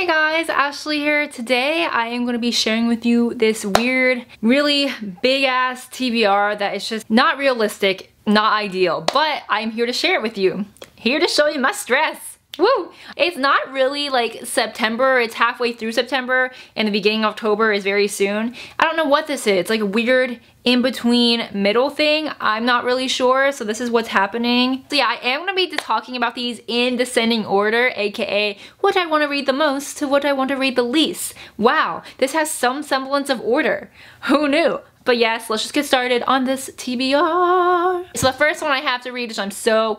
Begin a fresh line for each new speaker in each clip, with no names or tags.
Hey guys, Ashley here. Today I am going to be sharing with you this weird, really big ass TBR that is just not realistic, not ideal, but I'm here to share it with you. Here to show you my stress. Woo! It's not really like September, it's halfway through September and the beginning of October is very soon. I don't know what this is. It's like a weird in-between middle thing. I'm not really sure, so this is what's happening. So yeah, I am gonna be talking about these in descending order, aka what I want to read the most to what I want to read the least. Wow, this has some semblance of order. Who knew? But yes, let's just get started on this TBR. So the first one I have to read, which I'm so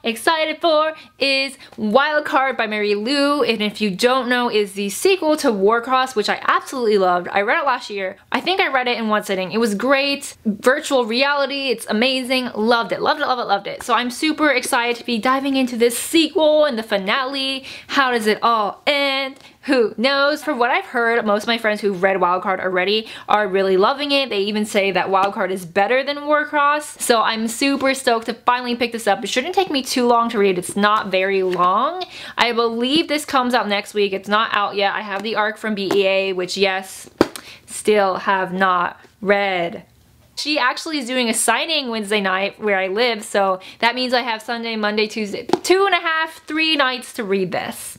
excited for, is Wildcard by Mary Lou. And if you don't know, is the sequel to Warcross, which I absolutely loved. I read it last year. I think I read it in one sitting. It was great. Virtual reality, it's amazing. Loved it, loved it, loved it, loved it. So I'm super excited to be diving into this sequel and the finale. How does it all end? Who knows? From what I've heard, most of my friends who've read Wildcard already are really loving it. They even say that Wildcard is better than Warcross. So I'm super stoked to finally pick this up. It shouldn't take me too long to read. It's not very long. I believe this comes out next week. It's not out yet. I have the arc from BEA, which yes, still have not read. She actually is doing a signing Wednesday night where I live, so that means I have Sunday, Monday, Tuesday, 2.5, 3 nights to read this.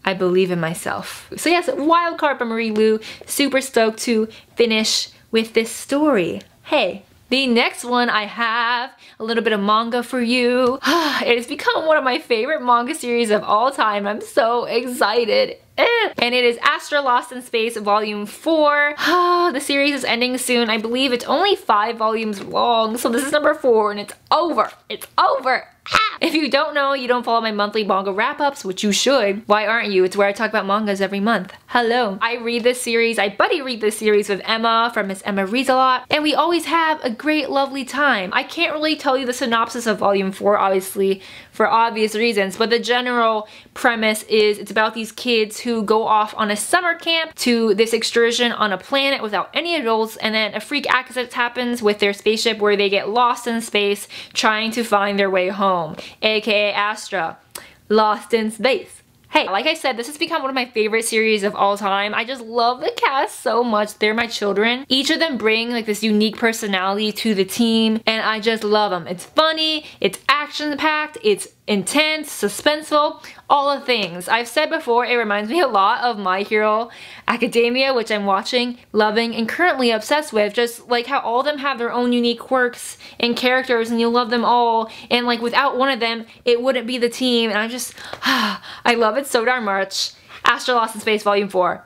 I believe in myself. So yes, Wildcard by Marie Lu. Super stoked to finish with this story. Hey, the next one I have a little bit of manga for you. It has become one of my favorite manga series of all time. I'm so excited. And it is Astro Lost in Space Volume 4. The series is ending soon. I believe it's only 5 volumes long, so this is number 4 and it's over. It's over. If you don't know, you don't follow my monthly manga wrap-ups, which you should. Why aren't you? It's where I talk about mangas every month. Hello. I read this series, I buddy read this series with Emma from Miss Emma Reads a Lot, and we always have a great, lovely time. I can't really tell you the synopsis of Volume 4, obviously, for obvious reasons, but the general premise is it's about these kids who go off on a summer camp to this excursion on a planet without any adults, and then a freak accident happens with their spaceship where they get lost in space trying to find their way home, aka Astro, Lost in Space. Hey, like I said, this has become one of my favorite series of all time. I just love the cast so much. They're my children. Each of them bring like this unique personality to the team, and I just love them. It's funny, it's action-packed, it's intense, suspenseful, all the things. I've said before, it reminds me a lot of My Hero Academia, which I'm watching, loving, and currently obsessed with. Just like how all of them have their own unique quirks and characters, and you love them all, and like without one of them, it wouldn't be the team, and I just, I love it so darn much. Astro Lost in Space Volume 4.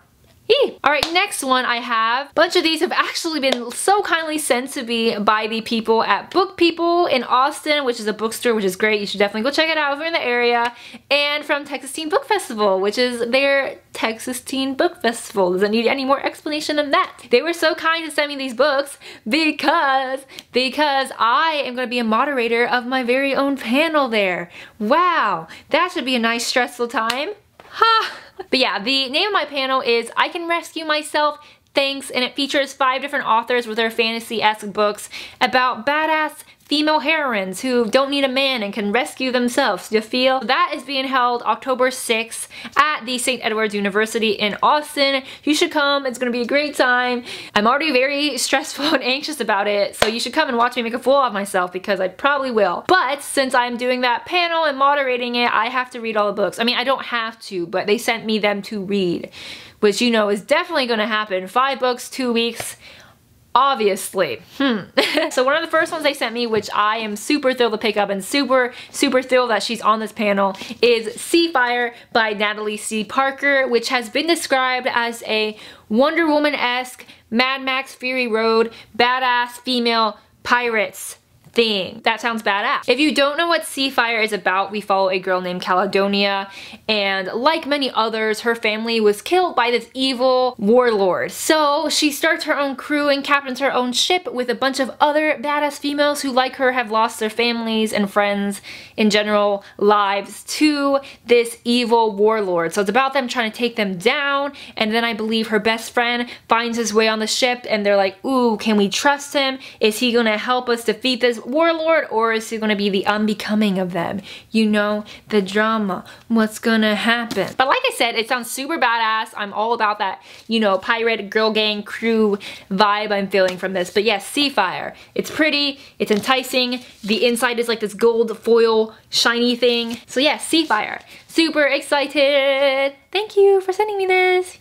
Alright, next one I have. A bunch of these have actually been so kindly sent to me by the people at Book People in Austin, which is a bookstore, which is great. You should definitely go check it out if you're in the area. And from Texas Teen Book Festival, which is their Texas Teen Book Festival. Doesn't need any more explanation than that. They were so kind to send me these books because I am going to be a moderator of my very own panel there. Wow, that should be a nice stressful time. Ha! But yeah, the name of my panel is I Can Rescue Myself, Thanks, and it features 5 different authors with their fantasy-esque books about badass female heroines who don't need a man and can rescue themselves. You feel? That is being held October 6th at the St. Edward's University in Austin. You should come. It's going to be a great time. I'm already very stressful and anxious about it, so you should come and watch me make a fool of myself because I probably will. But since I'm doing that panel and moderating it, I have to read all the books. I mean, I don't have to, but they sent me them to read, which you know is definitely going to happen. 5 books, 2 weeks. Obviously. So one of the first ones they sent me, which I am super thrilled to pick up and super thrilled that she's on this panel, is Seafire by Natalie C. Parker, which has been described as a Wonder Woman-esque Mad Max Fury Road badass female pirates thing. That sounds badass. If you don't know what Seafire is about, we follow a girl named Caledonia, and like many others, her family was killed by this evil warlord. So she starts her own crew and captains her own ship with a bunch of other badass females who, like her, have lost their families and friends, in general, lives to this evil warlord. So it's about them trying to take them down, and then I believe her best friend finds his way on the ship, and they're like, ooh, can we trust him? Is he gonna help us defeat this warlord, or is it gonna be the unbecoming of them? You know, the drama, what's gonna happen? But like I said, it sounds super badass. I'm all about that, you know, pirate girl gang crew vibe I'm feeling from this. But yes, Seafire. It's pretty, it's enticing. The inside is like this gold foil shiny thing. So yeah, Seafire. Super excited. Thank you for sending me this.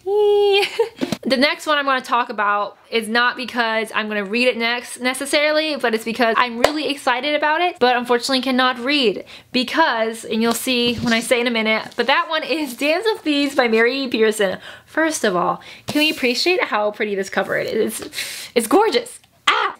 The next one I'm going to talk about is not because I'm going to read it next necessarily, but it's because I'm really excited about it, but unfortunately cannot read because, and you'll see when I say in a minute, but that one is Dance of Thieves by Mary Pearson. First of all, can we appreciate how pretty this cover is? It's gorgeous.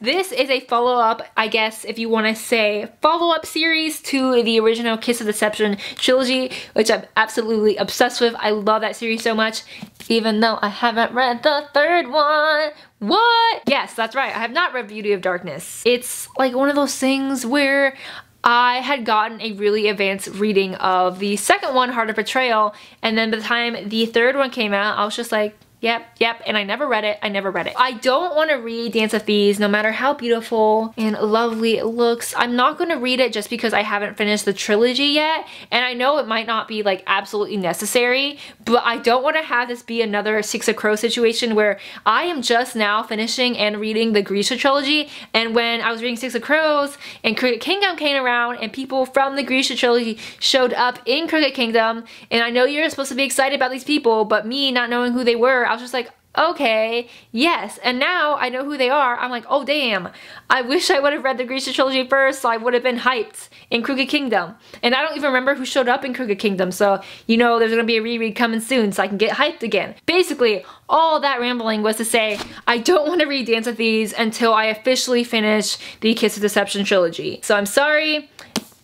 This is a follow-up, I guess, if you want to say, follow-up series to the original Kiss of Deception trilogy, which I'm absolutely obsessed with. I love that series so much, even though I haven't read the third one. What? Yes, that's right. I have not read Beauty of Darkness. It's like one of those things where I had gotten a really advanced reading of the second one, Heart of Betrayal, and then by the time the third one came out, I was just like, yep, and I never read it. I don't want to read Dance of Thieves, no matter how beautiful and lovely it looks. I'm not going to read it just because I haven't finished the trilogy yet, and I know it might not be like absolutely necessary, but I don't want to have this be another Six of Crows situation where I am just now finishing and reading the Grisha trilogy, and when I was reading Six of Crows and Crooked Kingdom came around and people from the Grisha trilogy showed up in Crooked Kingdom, and I know you're supposed to be excited about these people, but me not knowing who they were, I was just like, okay, yes, and now I know who they are. I'm like, oh damn, I wish I would have read the Grisha trilogy first so I would have been hyped in Crooked Kingdom. And I don't even remember who showed up in Crooked Kingdom, so you know there's gonna be a reread coming soon so I can get hyped again. Basically, all that rambling was to say I don't want to read Dance of Thieves until I officially finish the Kiss of Deception trilogy. So I'm sorry.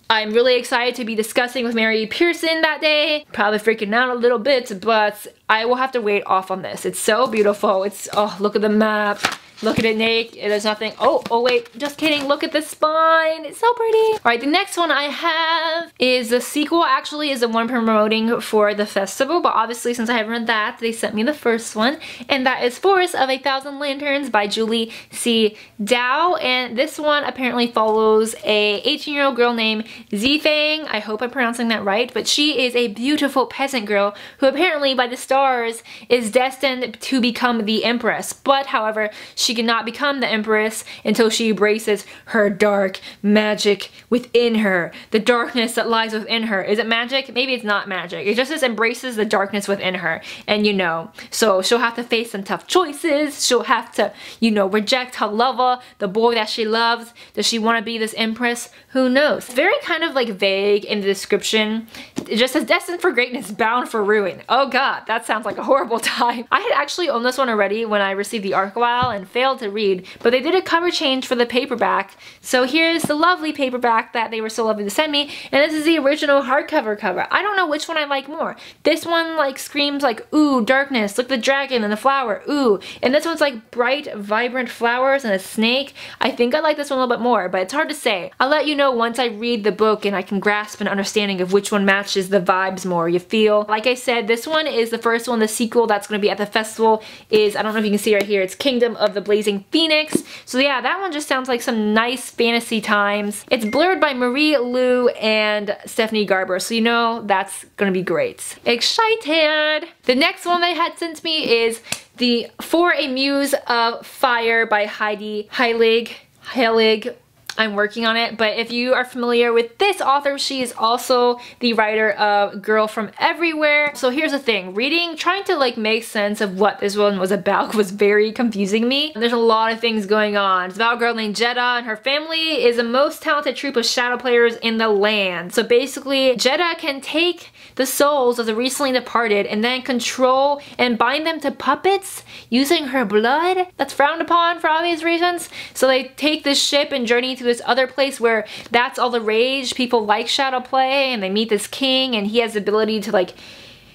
I'm really excited to be discussing with Mary Pearson that day. Probably freaking out a little bit, but I will have to wait off on this. It's so beautiful. It's, oh, look at the map. Look at it, Nate. There's nothing. Oh, wait. Just kidding. Look at the spine. It's so pretty. All right, the next one I have is the sequel. Actually, is the one promoting for the festival, but obviously, since I haven't read that, they sent me the first one, and that is Forest of 1,000 Lanterns by Julie C. Dow, and this one apparently follows a 18-year-old girl named Zifang. I hope I'm pronouncing that right, but she is a beautiful peasant girl who apparently, by the stars, is destined to become the Empress, but however, she cannot become the Empress until she embraces her dark magic within her. The darkness that lies within her. Is it magic? Maybe it's not magic. It just says embraces the darkness within her. And you know, so she'll have to face some tough choices. She'll have to, you know, reject her lover, the boy that she loves. Does she want to be this Empress? Who knows? Very kind of like vague in the description. It just says destined for greatness, bound for ruin. Oh god, that sounds like a horrible time. I had actually owned this one already when I received the ARC a while and failed to read, but they did a cover change for the paperback. So here's the lovely paperback that they were so lovely to send me, and this is the original hardcover cover. I don't know which one I like more. This one like screams like, ooh, darkness, look at the dragon and the flower, ooh. And this one's like bright, vibrant flowers and a snake. I think I like this one a little bit more, but it's hard to say. I'll let you know once I read the book and I can grasp an understanding of which one matches the vibes more, you feel? Like I said, this one is the first one. The sequel that's going to be at the festival is, I don't know if you can see right here, it's Kingdom of the Blazing Phoenix. So yeah, that one just sounds like some nice fantasy times. It's blurred by Marie Lu and Stephanie Garber, so you know that's gonna be great. Excited! The next one they had sent me is the For a Muse of Fire by Heidi Heilig. I'm working on it, but if you are familiar with this author, she is also the writer of Girl from Everywhere. So here's the thing, trying to like make sense of what this one was about was very confusing me. There's a lot of things going on. It's about a girl named Jeddah, and her family is the most talented troupe of shadow players in the land. So basically, Jeddah can take the souls of the recently departed and then control and bind them to puppets using her blood. That's frowned upon for obvious reasons. So they take this ship and journey to this other place where that's all the rage. People like shadow play, and they meet this king, and he has the ability to like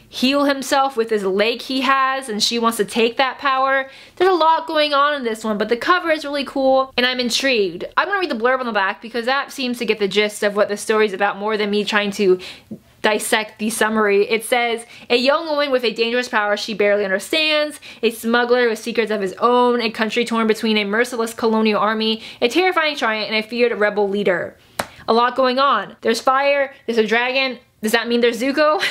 heal himself with his leg he has, and she wants to take that power. There's a lot going on in this one, but the cover is really cool, and I'm intrigued. I'm gonna read the blurb on the back because that seems to get the gist of what the story's about more than me trying to dissect the summary. It says, a young woman with a dangerous power she barely understands, a smuggler with secrets of his own, a country torn between a merciless colonial army, a terrifying giant, and a feared rebel leader. A lot going on. There's fire, there's a dragon. Does that mean there's Zuko?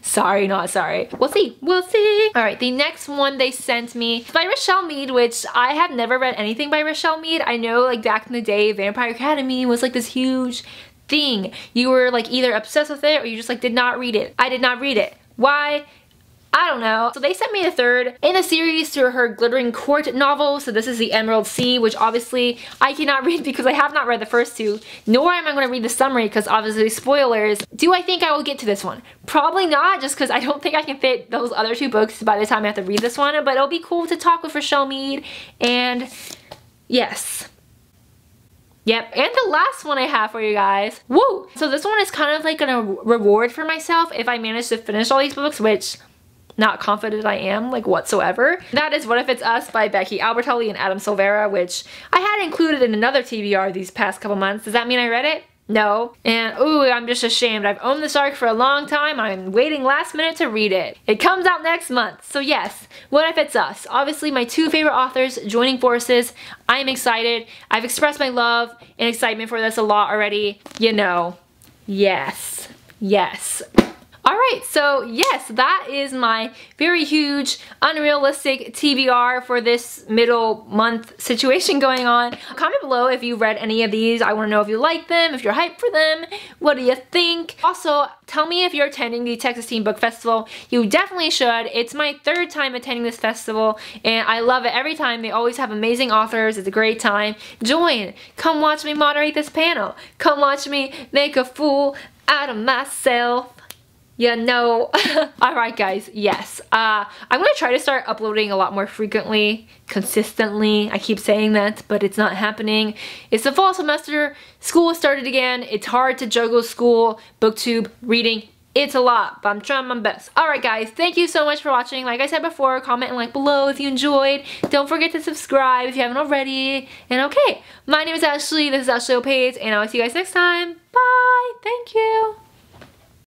Sorry, not sorry. We'll see. We'll see. All right, the next one they sent me is by Rochelle Mead, which I have never read anything by Rochelle Mead. I know like back in the day, Vampire Academy was like this huge thing. You were like either obsessed with it or you just like did not read it. I did not read it. Why? I don't know. So they sent me a third in a series to her Glittering Court novel. So this is the Emerald Sea, which obviously I cannot read because I have not read the first two, nor am I going to read the summary because obviously spoilers. Do I think I will get to this one? Probably not, just because I don't think I can fit those other two books by the time I have to read this one, but it'll be cool to talk with Rochelle Mead, and yes. Yep, and the last one I have for you guys. Woo! So this one is kind of like a reward for myself if I manage to finish all these books, which not confident I am, like whatsoever. That is What If It's Us by Becky Albertalli and Adam Silvera, which I had included in another TBR these past couple months. Does that mean I read it? No. And ooh, I'm just ashamed. I've owned this arc for a long time. I'm waiting last minute to read it. It comes out next month. So yes, What If It's Us? Obviously my two favorite authors joining forces. I'm excited. I've expressed my love and excitement for this a lot already. You know, yes, yes. Alright, so yes, that is my very huge, unrealistic TBR for this middle month situation going on. Comment below if you read any of these. I want to know if you like them, if you're hyped for them. What do you think? Also, tell me if you're attending the Texas Teen Book Festival. You definitely should. It's my third time attending this festival, and I love it every time. They always have amazing authors. It's a great time. Join. Come watch me moderate this panel. Come watch me make a fool out of myself. You know. Alright guys, yes. I'm gonna try to start uploading a lot more frequently, consistently. I keep saying that, but it's not happening. It's the fall semester, school has started again. It's hard to juggle school, booktube, reading. It's a lot, but I'm trying my best. Alright guys, thank you so much for watching. Like I said before, comment and like below if you enjoyed. Don't forget to subscribe if you haven't already. And okay, my name is Ashley, this is Ashley Page, and I'll see you guys next time. Bye! Thank you!